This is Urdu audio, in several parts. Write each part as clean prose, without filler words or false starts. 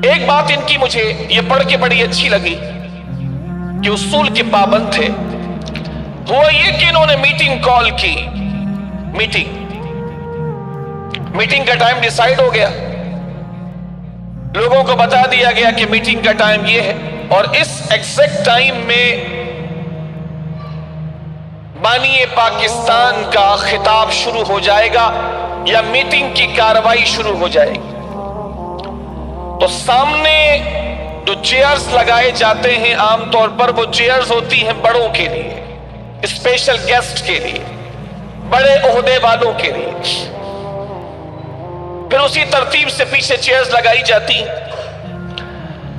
ایک بات ان کی مجھے یہ پڑھ کے بڑی اچھی لگی کہ اصول کے پابند تھے. ہوا یہ کہ انہوں نے میٹنگ کال کی. میٹنگ کا ٹائم ڈیسائیڈ ہو گیا, لوگوں کو بتا دیا گیا کہ میٹنگ کا ٹائم یہ ہے, اور اس ایگزیکٹ ٹائم میں بانی پاکستان کا خطاب شروع ہو جائے گا یا میٹنگ کی کارروائی شروع ہو جائے گی. تو سامنے جو چیئرز لگائے جاتے ہیں عام طور پر وہ چیئرز ہوتی ہیں بڑوں کے لیے, اسپیشل گیسٹ کے لیے, بڑے عہدے والوں کے لیے. پھر اسی ترتیب سے پیچھے چیئرز لگائی جاتی.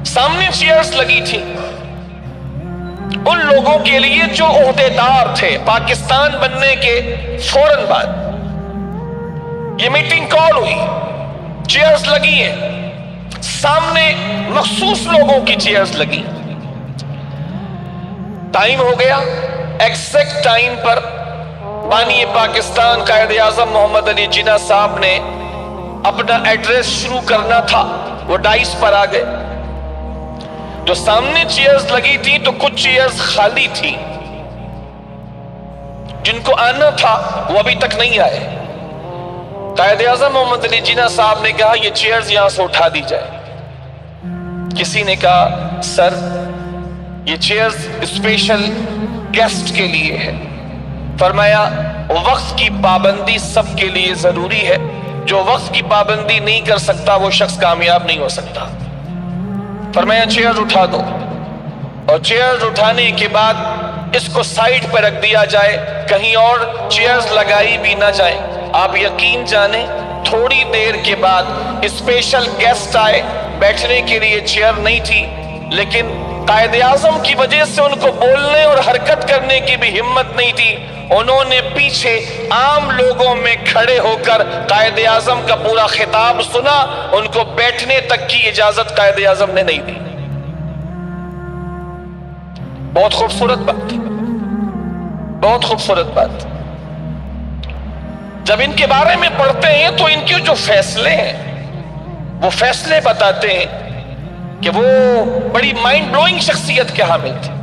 سامنے چیئرز لگی تھی ان لوگوں کے لیے جو عہدے دار تھے. پاکستان بننے کے فوراً بعد یہ میٹنگ کال ہوئی, چیئرز لگی ہیں, سامنے مخصوص لوگوں کی چیئرز لگی. ٹائم ہو گیا, ایگزیکٹ ٹائم پر بانی پاکستان قائد اعظم محمد علی جناح صاحب نے اپنا ایڈریس شروع کرنا تھا. وہ ڈائس پر آ گئے. جو سامنے چیئرز لگی تھی تو کچھ چیئرز خالی تھی, جن کو آنا تھا وہ ابھی تک نہیں آئے. قائد اعظم محمد علی جناح صاحب نے کہا یہ چیئرز یہاں سے اٹھا دی جائے. کسی نے کہا سر یہ چیئرز اسپیشل گیسٹ کے لیے ہے. فرمایا وقت کی پابندی سب کے لیے ضروری ہے, جو وقت کی پابندی نہیں کر سکتا وہ شخص کامیاب نہیں ہو سکتا. فرمایا چیئرز اٹھا دو, اور چیئرز اٹھانے کے بعد اس کو سائیڈ پہ رکھ دیا جائے, کہیں اور چیئرز لگائی بھی نہ جائیں. آپ یقین جانیں تھوڑی دیر کے بعد اسپیشل گیسٹ آئے, بیٹھنے کے لیے چیئر نہیں تھی, لیکن قائد اعظم کی وجہ سے ان کو بولنے اور حرکت کرنے کی بھی ہمت نہیں تھی. انہوں نے پیچھے عام لوگوں میں کھڑے ہو کر قائد اعظم کا پورا خطاب سنا, ان کو بیٹھنے تک کی اجازت قائد اعظم نے نہیں دی. بہت خوبصورت بات, بہت خوبصورت بات. جب ان کے بارے میں پڑھتے ہیں تو ان کے جو فیصلے ہیں وہ فیصلے بتاتے ہیں کہ وہ بڑی مائنڈ بلوئنگ شخصیت کے حامل تھے.